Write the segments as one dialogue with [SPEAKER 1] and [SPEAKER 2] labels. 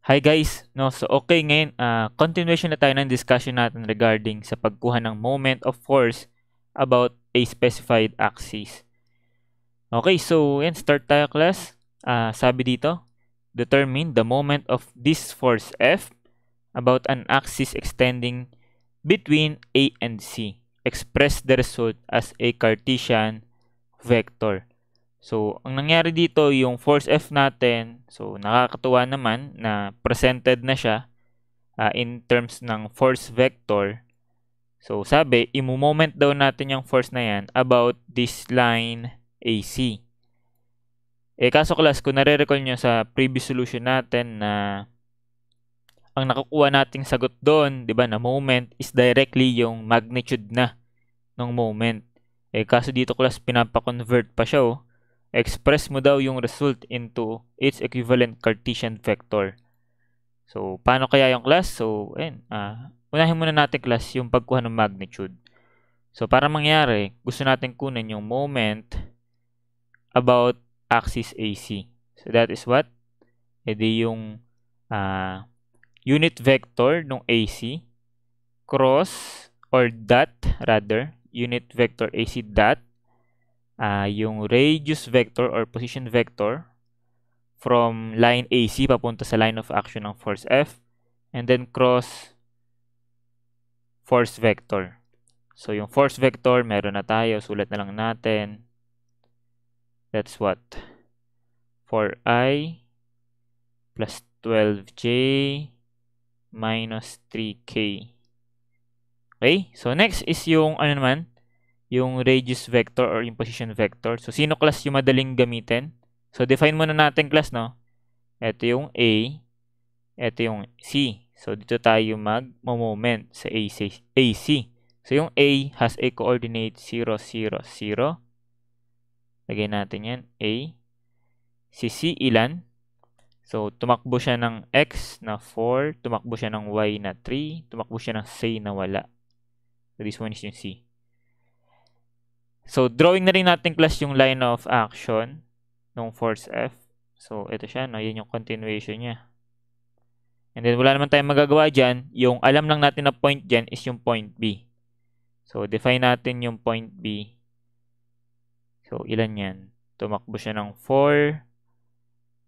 [SPEAKER 1] Hi guys, no, so okay ngayon, continuation na tayo ng discussion natin regarding sa pagkuha ng moment of force about a specified axis. Okay, so yan, start tayo class. Sabi dito, determine the moment of this force F about an axis extending between A and C. Express the result as a Cartesian vector. So, ang nangyari dito, yung force F natin, so nakakatuwa naman na presented na siya in terms ng force vector. So, sabi, i-moment daw natin yung force na yan about this line AC. Kaso class, kung nare-recall nyo sa previous solution natin na ang nakukuha nating sagot doon, di ba, na moment is directly yung magnitude na ng moment. Kaso dito class, pinapa-convert pa siya, oh. Express mo daw yung result into its equivalent Cartesian vector. So, paano kaya yung class? So, ayun, unahin muna natin class yung pagkuha ng magnitude. So, para mangyari, gusto natin kunin yung moment about axis AC. So, that is what? Edi yung unit vector ng AC cross or dot rather, unit vector AC dot yung radius vector or position vector from line AC papunta sa line of action ng force F, and then cross force vector. So, yung force vector, meron na tayo. Sulat na lang natin. That's what? 4i plus 12j minus 3k. Okay? So, next is yung, ano naman, yung radius vector or yung position vector. So, sino class yung madaling gamitin? So, define muna natin class, no? Ito yung A, ito yung C. So, dito tayo mag-moment sa AC. So, yung A has a coordinate 0, 0, 0. Lagay natin yan, A. Si C ilan? So, tumakbo siya ng X na 4, tumakbo siya ng Y na 3, tumakbo siya ng C na wala. So, this one is yung C. So, drawing na rin natin class yung line of action ng force F. So, ito siya, no? Yan yung continuation niya. And then, wala naman tayong magagawa dyan. Yung alam lang natin na point dyan is yung point B. So, define natin yung point B. So, ilan yan? Tumakbo siya ng 4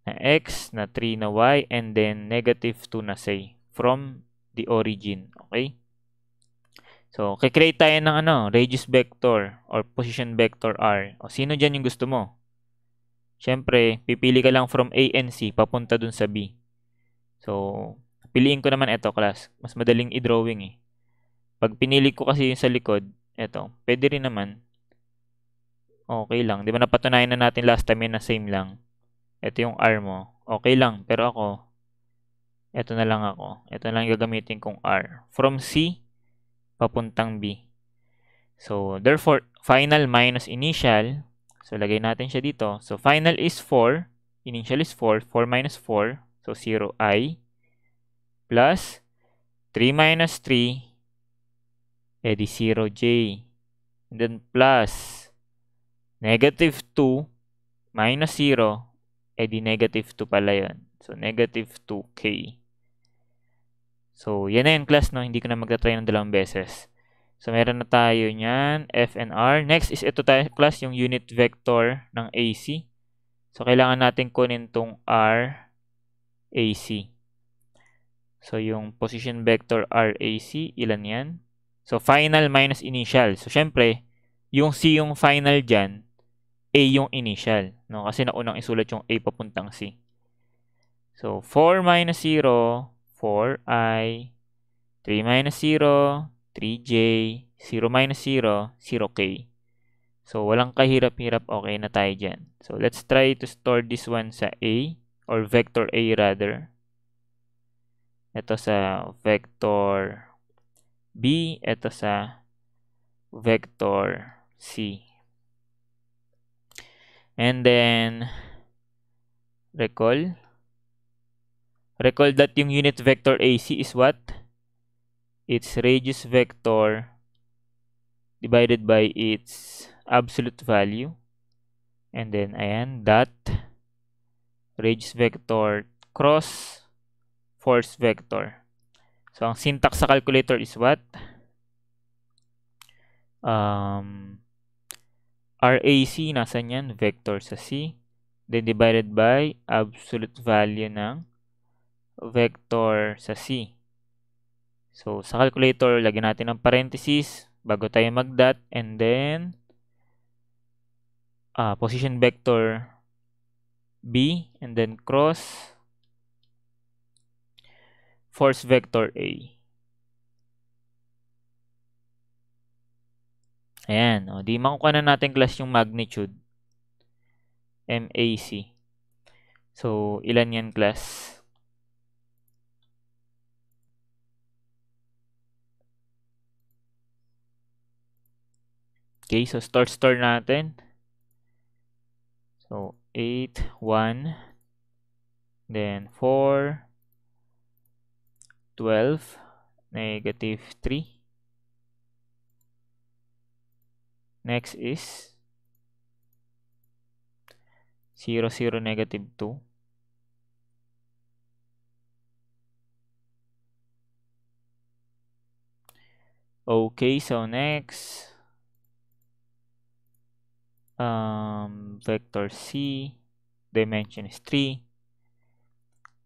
[SPEAKER 1] na X, na 3 na Y, and then negative 2 na C from the origin. Okay? So, kikreate tayo ng radius vector or position vector R. O, sino dyan yung gusto mo? Siyempre, pipili ka lang from A and C papunta dun sa B. So, piliin ko naman ito, class. Mas madaling i-drawing eh. Pag pinili ko kasi yung sa likod, ito, pwede rin naman. Okay lang. Di ba napatunayan na natin last time na same lang. Ito yung R mo. Okay lang. Pero ako, ito na lang ako. Ito na lang gagamitin kong R. From C, papuntang B. So, therefore, final minus initial. So, lagay natin siya dito. So, final is 4. Initial is 4. 4 minus 4. So, 0i. Plus, 3 minus 3. Edi 0j. And then, plus, negative 2 minus 0. Edi negative 2 pala yun. So, negative 2k. So, yan na yun class, no? Hindi ko na magta-try ng dalawang beses. So, meron na tayo niyan, F and R. Next is ito tayo class, yung unit vector ng AC. So, kailangan natin kunin tong R, AC. So, yung position vector R, AC, ilan yan? So, final minus initial. So, syempre, yung C yung final dyan, A yung initial. No? Kasi naunang isulat yung A papuntang C. So, 4 minus 0, 4i, 3 minus 0, 3j, 0 minus 0, 0k. So, walang kahirap-hirap, okay na tayo dyan. So, let's try to store this one sa A, or vector A rather. Ito sa vector B, ito sa vector C. And then, recall that yung unit vector AC is what? Its radius vector divided by its absolute value. And then, ayan, dot radius vector cross force vector. So, ang syntax sa calculator is what? RAC, nasan yan? Vector sa C. Then, divided by absolute value ng vector sa C. So, sa calculator, lagyan natin ng parenthesis bago tayo mag-dot. And then, position vector B. And then, cross force vector A. Ayan. O, di makukuha na natin class yung magnitude. MAC. So, ilan yan class? Okay, so store natin. So, 8, 1, then 4, 12, negative 3. Next is 0, 0, negative 2. Okay, so next, vector C, dimension is 3.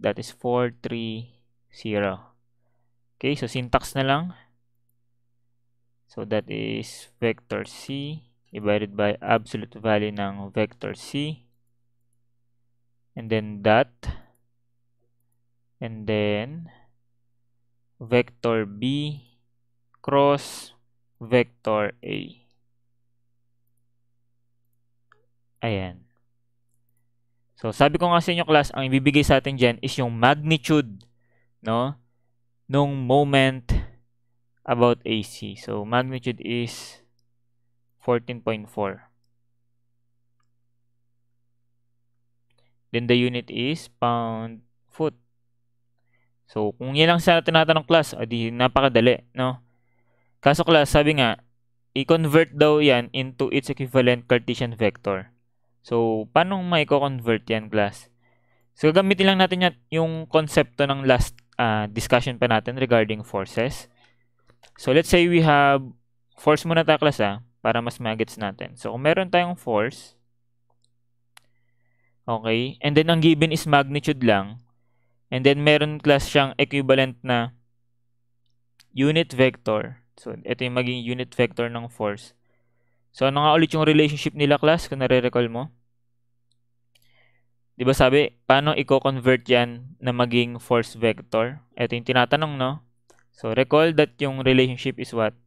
[SPEAKER 1] That is 4, 3, 0. Okay, so syntax na lang. So that is vector C divided by absolute value ng vector C. And then dot. And then vector B cross vector A. Ayan. So, sabi ko nga sa inyo class, ang ibibigay sa atin dyan is yung magnitude, no, nung moment about AC. So, magnitude is 14.4. Then, the unit is pound foot. So, kung yan lang sa tinatanong class, adi napakadali, no? Kaso class, sabi nga, i-convert daw yan into its equivalent Cartesian vector. So, paano ma-convert yan, class? So, gagamitin lang natin yung konsepto ng last discussion pa natin regarding forces. So, let's say we have force muna tayo, class, para mas magets natin. So, kung meron tayong force, okay, and then ang given is magnitude lang, and then meron, class, siyang equivalent na unit vector. So, ito yung maging unit vector ng force. So, ano nga ulit yung relationship nila, class, kung nare-recall mo? Di ba sabi, paano i-convert yan na maging force vector? Ito yung tinatanong, no? So, recall that yung relationship is what?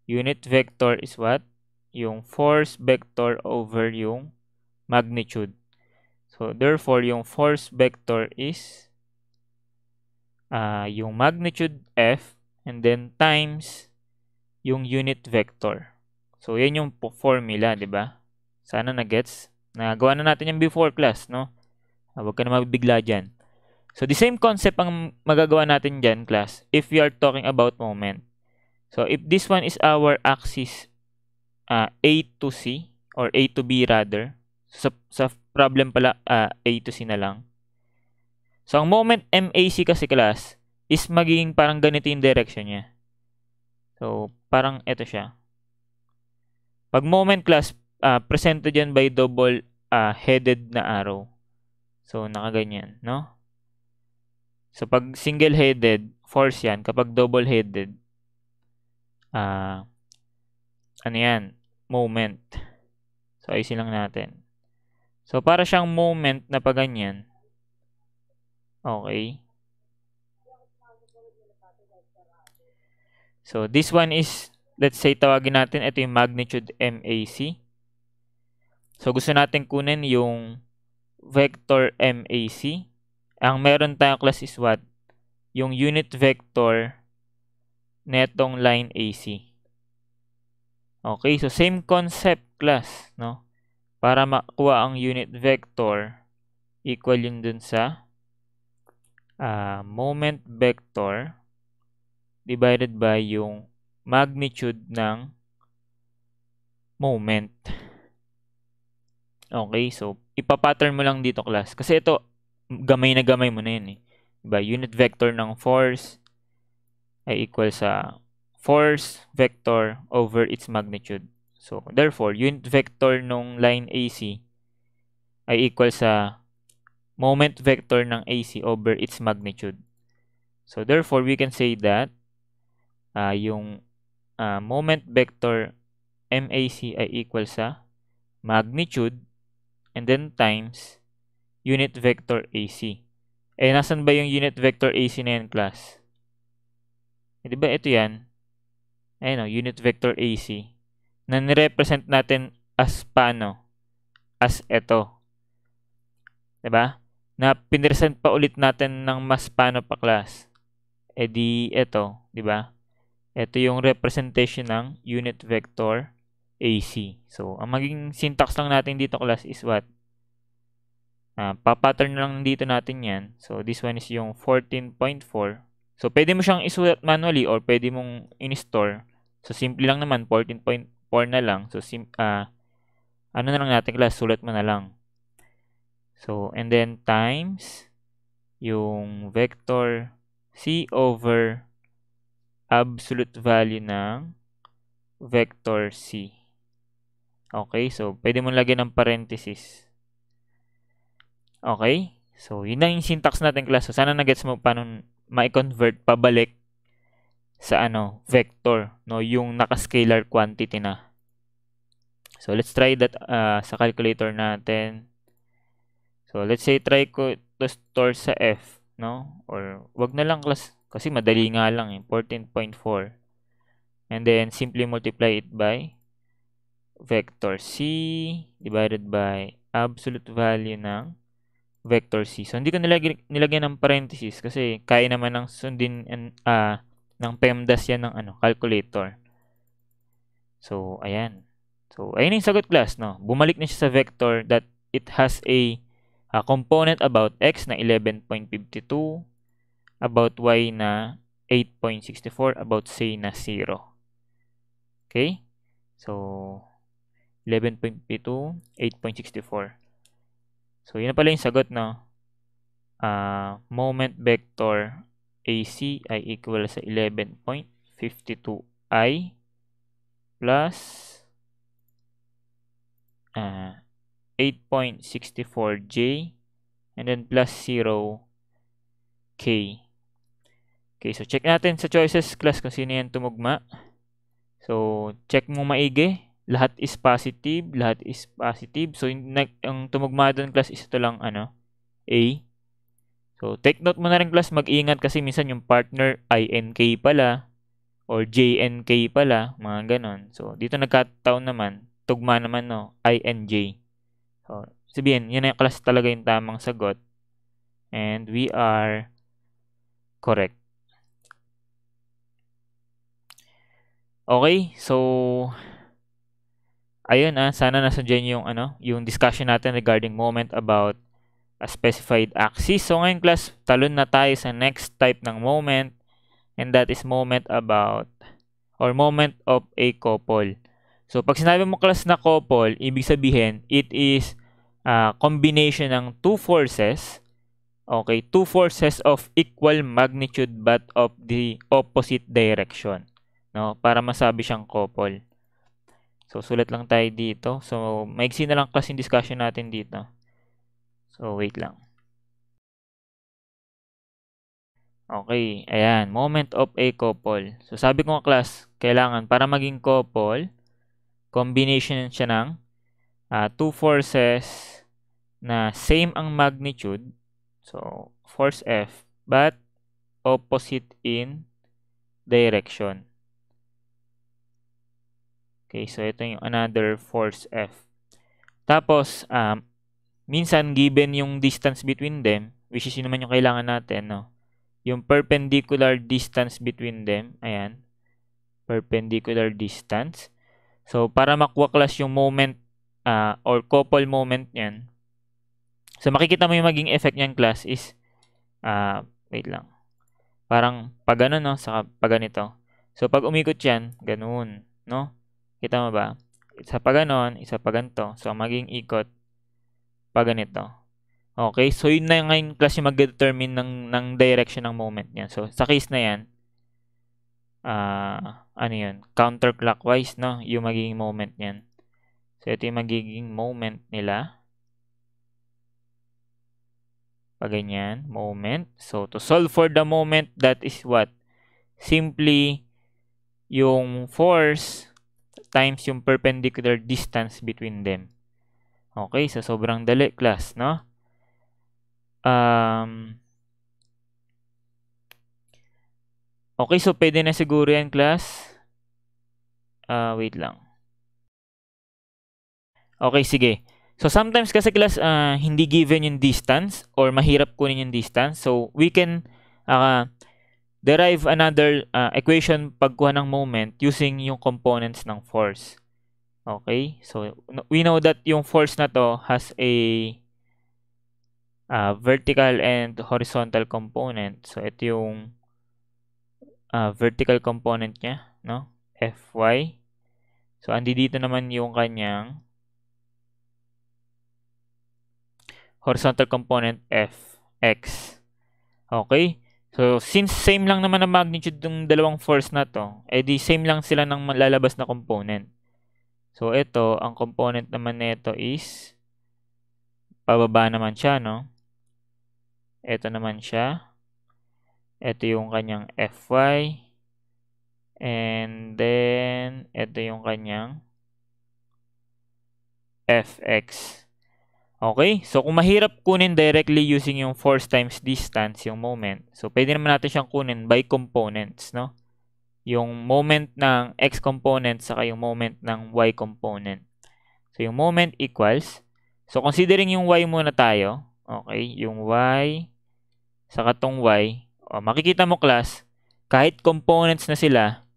[SPEAKER 1] Unit vector is what? Yung force vector over yung magnitude. So, therefore, yung force vector is yung magnitude F and then times yung unit vector. So, yan yung formula, di ba? Sana na-gets. Nagawa na natin yung before, class, no? Huwag ka na mabibigla dyan. So, the same concept ang magagawa natin dyan, class, if we are talking about moment. So, if this one is our axis A to C, or A to B rather, sa problem pala, A to C na lang. So, ang moment MAC kasi, class, is magiging parang ganito yung direction niya. So, parang ito siya. Pag moment, class, presented yan by double headed na arrow. So, nakaganyan, no? So, pag single-headed, force yan. Kapag double-headed, ano yan? Moment. So, ayusin lang natin. So, para siyang moment na pag ganyan. Okay. So, this one is, let's say, tawagin natin, ito yung magnitude MAC. So, gusto natin kunin yung vector MAC. Ang meron tayong class is what? Yung unit vector netong line AC. Okay, so same concept, class, no? Para makuha ang unit vector, equal yun dun sa moment vector divided by yung magnitude ng moment. Okay, so ipapattern mo lang dito, class. Kasi ito, gamay na gamay mo na yun eh. Diba? Unit vector ng force ay equal sa force vector over its magnitude. So, therefore, unit vector nung line AC ay equal sa moment vector ng AC over its magnitude. So, therefore, we can say that yung moment vector MAC ay equal sa magnitude and then times unit vector AC. Eh, nasan ba yung unit vector AC na yan, class? Eh, di ba ito yan? Ayun o, unit vector AC. Na nirepresent natin as paano? As ito. Di ba? Na pinresent pa ulit natin ng mas paano pa, class? Eh di ito, di ba? Ito yung representation ng unit vector AC. So, ang maging syntax lang natin dito, class, is what? Pa-pattern lang dito natin yan. So, this one is yung 14.4. So, pwede mo siyang isulat manually or pwede mong in-store. So, simple lang naman, 14.4 na lang. So, ano na lang natin, class, sulat mo na lang. So, and then times yung vector C over absolute value ng vector C. Okay, so pwede mo lagyan ng parenthesis. Okay? So, yun lang yung syntax natin, class. So, sana na-gets mo paano ma-convert pabalik sa vector, no? Yung naka-scalar quantity na. So, let's try that sa calculator natin. So, let's say try ko to store sa F, no? Or wag na lang, class, kasi madali nga lang, 14.4. And then simply multiply it by vector C divided by absolute value ng vector C. So, hindi ko nilagyan ng parenthesis kasi kaya naman ng sundin ng PEMDAS yan ng calculator. So, ayan. So, ayun yung sagot, class, no? Bumalik na siya sa vector that it has a component about x na 11.52, about y na 8.64, about z na 0. Okay? So, 11.52, 8.64. So, yun na pala yung sagot, no? Moment vector AC ay equal sa 11.52i plus 8.64j and then plus 0k. Okay, so check natin sa choices, class, kung sino yan tumugma. So, check mo maigi. Lahat is positive. Lahat is positive. So, yung tumugma doon, class, is ito lang, A. So, take note mo na rin, class, mag-ingat kasi minsan yung partner INK pala or JNK pala, mga ganon. So, dito nagkataon naman, tugma naman, no, INJ. So, sabihin, yun na yung, class, talaga yung tamang sagot. And we are correct. Okay, so ayun sana nasadyan yung yung discussion natin regarding moment about a specified axis. So ngayon, class, talon na tayo sa next type ng moment, and that is moment about or moment of a couple. So pag sinabi mo, class, na couple, ibig sabihin it is a combination ng two forces. Okay, two forces of equal magnitude but of the opposite direction, no? Para masabi siyang couple. So, sulat lang tayo dito. So, maiksi na lang, class, yung discussion natin dito. So, wait lang. Okay, ayan. Moment of a couple. So, sabi ko nga, class, kailangan para maging couple, combination siya ng two forces na same ang magnitude. So, force F, but opposite in direction. Okay, so ito yung another force F. Tapos, minsan given yung distance between them, which is yun naman yung kailangan natin, no? Yung perpendicular distance between them, ayan, perpendicular distance. So, para makuha, class, yung moment or couple moment yan, so makikita mo yung maging effect niyan, class, is wait lang, parang pag ganun, no, saka pag ganito. So, pag umikot yan, ganun, no? Kita mo ba? Isa pa ganon, isa pa ganito. So, maging ikot pa ganito. Okay, so yun na ngayon class yung mag-determine ng direction ng moment niya. So, sa case na yan, ano yun? Counterclockwise, no? Yung magiging moment niyan. So, ito yung magiging moment nila. Pag ganyan, moment. So, to solve for the moment, that is what? Simply, yung force times yung perpendicular distance between them. Okay, so sobrang dali, class, no? Okay, so pwede na siguro yan, class. Wait lang. Okay, sige. So, sometimes kasi class, hindi given yung distance or mahirap kunin yung distance. So, we can derive another equation pagkuha ng moment using yung components ng force. Okay? So, we know that yung force na to has a vertical and horizontal component. So, ito yung vertical component niya, no? Fy. So, andi dito naman yung kanyang horizontal component Fx. Okay? So, since same lang naman ang magnitude ng dalawang force na to, edi same lang sila ng lalabas na component. So, ito, ang component naman nito is pababa naman siya, no? Ito naman siya. Ito yung kanyang Fy. And then, ito yung kanyang Fx. Okay? So, kung mahirap kunin directly using yung force times distance, yung moment, so, pwede naman natin siyang kunin by components, no? Yung moment ng x component saka yung moment ng y component. So, yung moment equals, so, considering yung y muna tayo, okay, yung y, saka tong y, makikita mo, class, kahit components na sila,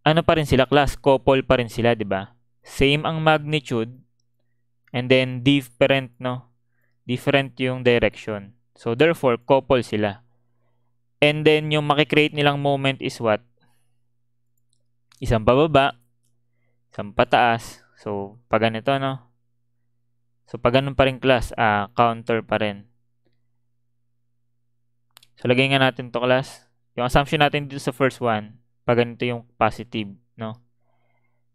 [SPEAKER 1] ano pa rin sila, class? Couple pa rin sila, di ba? Same ang magnitude, and then different, no? Different yung direction. So, therefore, couple sila. And then, yung makikreate nilang moment is what? Isang pababa, isang pataas. So, pag ganito, no? So, pag ganun pa rin, class, counter pa rin. So, lagay nga natin to, class. Yung assumption natin dito sa first one, pag ganito yung positive, no?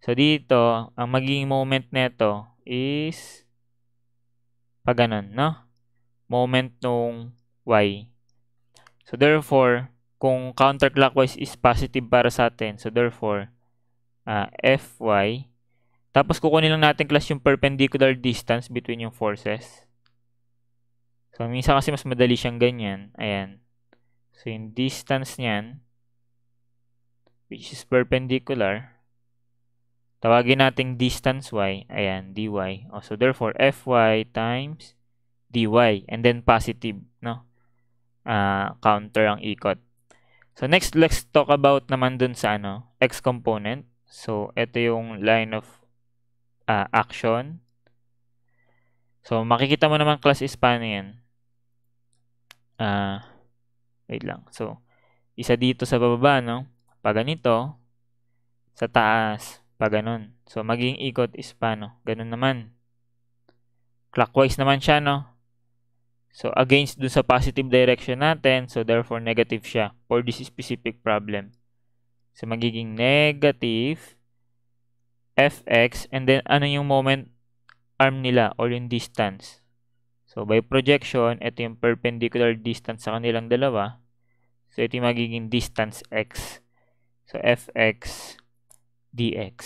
[SPEAKER 1] So, dito, ang magiging moment neto is pag ganun, no? Moment nung y. So, therefore, kung counterclockwise is positive para sa atin, so therefore, Fy, tapos kukunin lang natin, class, yung perpendicular distance between yung forces. So, minsan kasi mas madali siyang ganyan. Ayan. So, yung distance niyan, which is perpendicular, tawagin natin distance y. Ayan, dy. So, therefore, Fy times dy. And then, positive, no? Counter ang ikot. So, next, let's talk about naman dun sa x component. So, ito yung line of action. So, makikita mo naman, class, is paano yan. Wait lang. So, isa dito sa bababa, no? Pag ganito, sa taas, pag ganun. So, maging ikot is paano? Ganun naman. Clockwise naman siya, no? So, against dun sa positive direction natin, so therefore negative siya for this specific problem. So, magiging negative Fx, and then ano yung moment arm nila or yung distance. So, by projection, ito yung perpendicular distance sa kanilang dalawa. So, ito yung magiging distance x. So, Fx dx.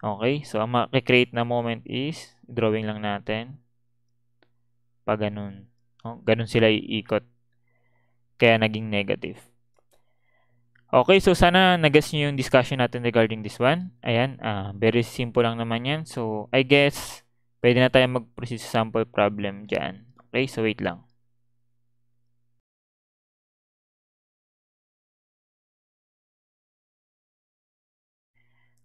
[SPEAKER 1] Okay, so ang makikreate na moment is, drawing lang natin. Pag ganun. Ganun sila iikot. Kaya naging negative. Okay, so sana nag-gets nyo yung discussion natin regarding this one. Ayan, very simple lang naman yan. So, I guess, pwede na tayo mag-proceed sa sample problem dyan. Okay, so wait lang.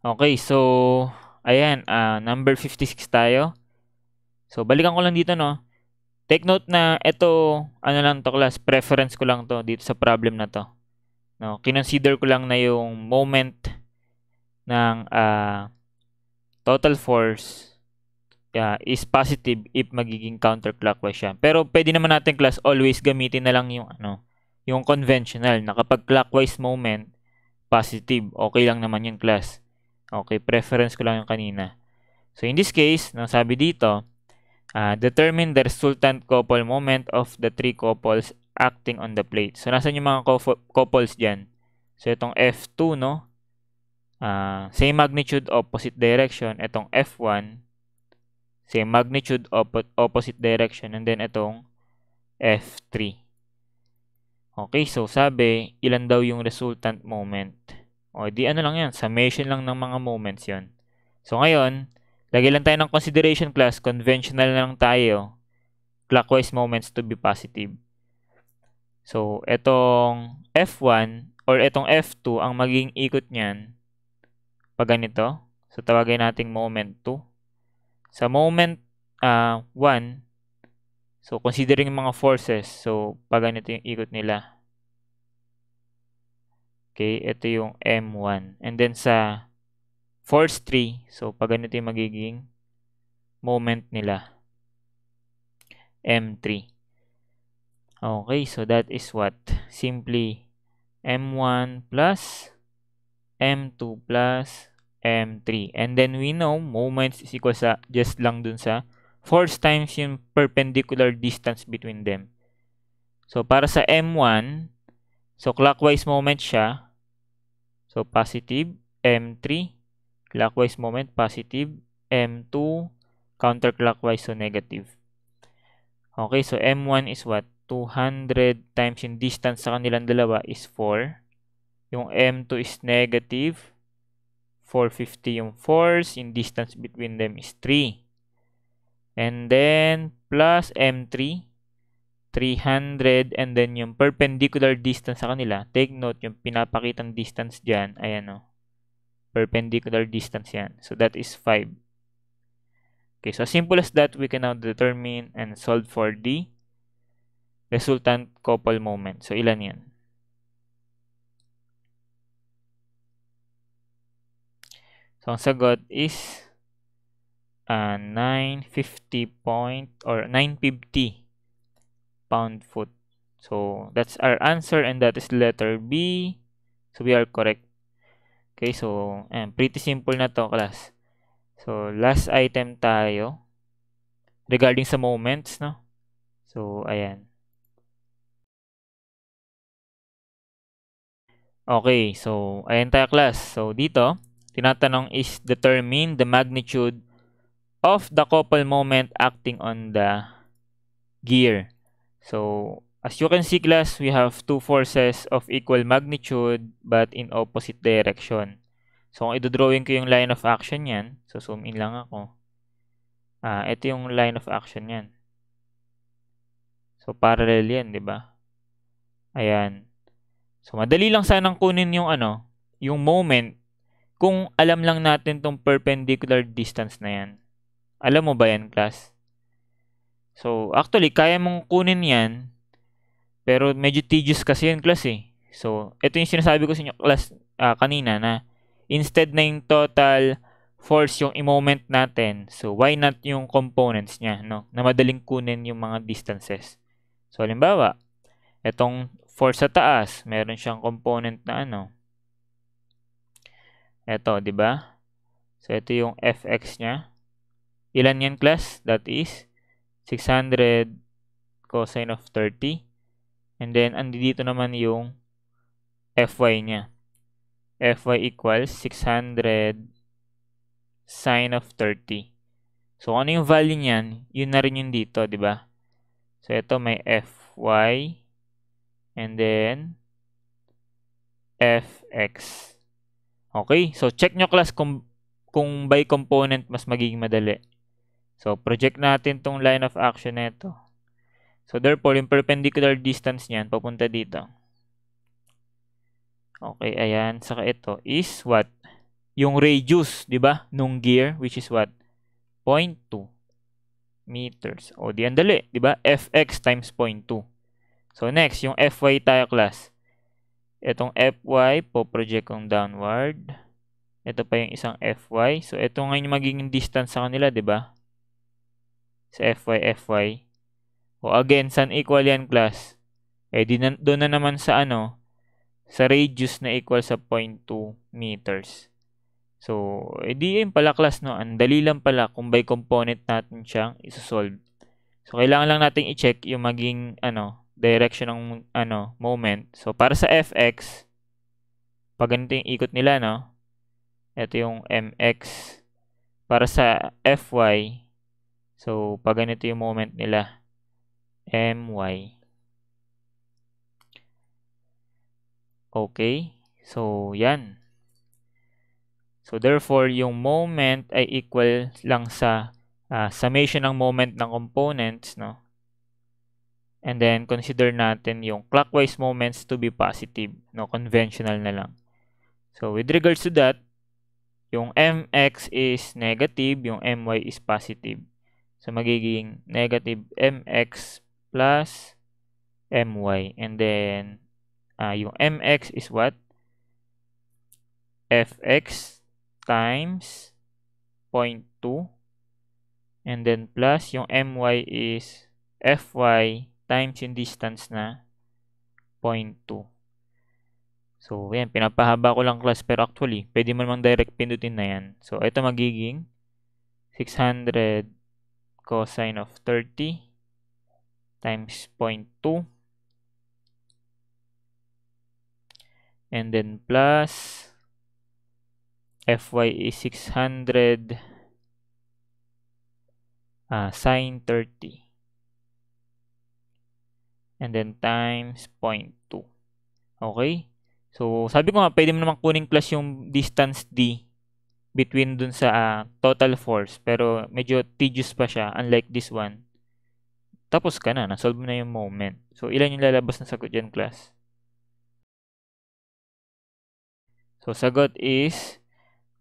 [SPEAKER 1] Okay, so, ayan, number 56 tayo. So, balikan ko lang dito, no? Take note na ito, ano lang to, class, preference ko lang to dito sa problem na to. No, kinonsider ko lang na yung moment ng total force is positive if magiging counterclockwise siya. Pero pwede naman natin class always gamitin na lang yung yung conventional na kapag clockwise moment positive. Okay lang naman yung class. Okay, preference ko lang yung kanina. So in this case, nang sabi dito, determine the resultant couple moment of the three couples acting on the plate. So nasan yung mga couples diyan? So itong F2 no, same magnitude opposite direction. Itong F1 same magnitude opposite direction, and then itong F3. Okay, so sabi, ilan daw yung resultant moment? O di ano lang yan, summation lang ng mga moments yon. So ngayon, lagay lang tayo ng consideration class, conventional na lang tayo, clockwise moments to be positive. So itong F1 or itong F2, ang magiging ikot niyan, pag ganito, so tawagin nating moment 2. Sa moment 1, so considering yung mga forces, so pag ganito yung ikot nila. Okay, ito yung M1. And then sa force 3, so pag ganito yung magiging moment nila. M3. Okay, so that is what? Simply M1 plus M2 plus M3. And then we know moments is equal sa just lang dun sa force times yung perpendicular distance between them. So para sa M1, so clockwise moment siya. So positive M3, clockwise moment positive, M2 counterclockwise, so negative. Okay, so M1 is what? 200 times yung distance sa kanilang dalawa is 4. Yung M2 is negative 450 yung force, yung distance between them is 3. And then, plus M3, 300, and then yung perpendicular distance sa kanila, take note, yung pinapakitang distance dyan, ayan o, perpendicular distance yan. So, that is 5. Okay, so as simple as that, we can now determine and solve for the resultant couple moment. So, ilan yan? So, ang sagot is 950 pound-foot. So, that's our answer, and that is letter B. So, we are correct. Okay, so, pretty simple na to, class. So, last item tayo regarding sa moments, no? So, ayan. Okay, so, ayan tayo, class. So, dito, tinatanong is determine the magnitude of the couple moment acting on the gear. So, as you can see, class, we have two forces of equal magnitude but in opposite direction. So, kung idodrawing ko yung line of action yan, so zoom in lang ako. Ito yung line of action yan. So, parallel yan, di ba? Ayan. So, madali lang sanang kunin yung yung moment kung alam lang natin tong perpendicular distance na yan. Alam mo ba yan, class? So, actually, kaya mong kunin yan, pero medyo tedious kasi yun, class eh. So, ito yung sinasabi ko sa inyo, class, kanina na instead na yung total force yung i-moment natin, so why not yung components niya, no? Na madaling kunin yung mga distances. So, halimbawa, itong force sa taas, meron siyang component na ito, di ba? So, ito yung Fx niya. Ilan yan, class? That is 600 cosine of 30. And then, andito naman yung Fy niya. Fy equals 600 sine of 30. So, ano yung value niyan? Yun na rin yung dito, di ba? So, ito may Fy and then Fx. Okay, so check nyo, class, kung by component mas magiging madali. So, project natin tong line of action nito. So, therefore, yung perpendicular distance niyan papunta dito. Okay, ayan. Saka ito is what? Yung radius, di ba? Nung gear, which is what? 0.2 meters. O, di ang dali, di ba? Fx times 0.2. So, next, yung Fy tayo, class. Itong Fy, po-project kong downward. Ito pa yung isang Fy. So, ito ngayon yung magiging distance sa kanila, di ba? sa Fy. O again, saan equal yan, class? Eh, doon na naman sa sa radius na equal sa 0.2 meters. So, edi yun pala, class, no? Ang dali lang pala kung by component natin siyang isosolve. So, kailangan lang natin i-check yung maging, direction ng, moment. So, para sa Fx, pag ganito yung ikot nila, no? Ito yung Mx. Para sa Fy, so, pag ganito yung moment nila, My. Okay? So, yan. So, therefore, yung moment ay equal lang sa summation ng moment ng components, no? And then, consider natin yung clockwise moments to be positive, no? Conventional na lang. So, with regards to that, yung Mx is negative, yung My is positive. So, magiging negative Mx plus My. And then, yung Mx is what? Fx times 0.2. And then, plus yung My is Fy times yung distance na 0.2. So, yan. Pinapahaba ko lang, class. Pero actually, pwede mo namang direct pindutin na yan. So, ito magiging 600 cosine of 30 times 0.2. And then, plus Fy is 600 sine 30. And then, times 0.2. Okay? So, sabi ko nga, pwede mo naman kunin class yung distance d between dun sa total force. Pero, medyo tedious pa siya, unlike this one. Tapos ka na, nasolve mo na yung moment. So, ilan yung lalabas na sagot dyan, class? So, sagot is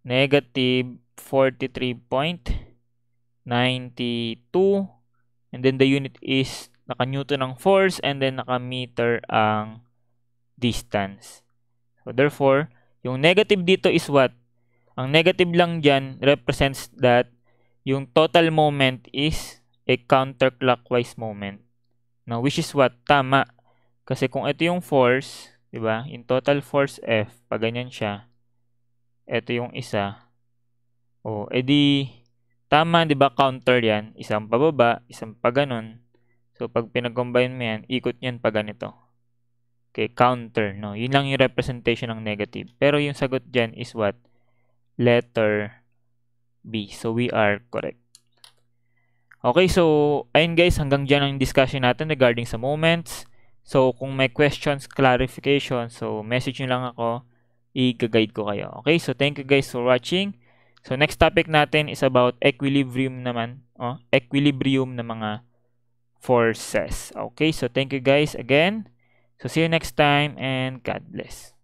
[SPEAKER 1] negative 43.92. And then, the unit is naka-Newton ang force and then naka-meter ang distance. So, therefore, yung negative dito is what? Ang negative lang dyan represents that yung total moment is a counterclockwise moment. Now, which is what? Tama. Kasi kung ito yung force, di ba? Yung total force F, pag ganyan siya, ito yung isa. O, edi, tama, di ba? Counter yan. Isang pababa, isang pa ganun. So, pag pinag-combine mo yan, ikot yan pa ganito. Okay, counter, no? Yun lang yung representation ng negative. Pero yung sagot dyan is what? Letter B. So, we are correct. Okay, so, ayun guys, hanggang dyan ang discussion natin regarding sa moments. So, kung may questions, clarification, so, message nyo lang ako, i-guide ko kayo. Okay, so, thank you guys for watching. So, next topic natin is about equilibrium naman. Equilibrium ng mga forces. Okay, so, thank you guys again. So, see you next time and God bless.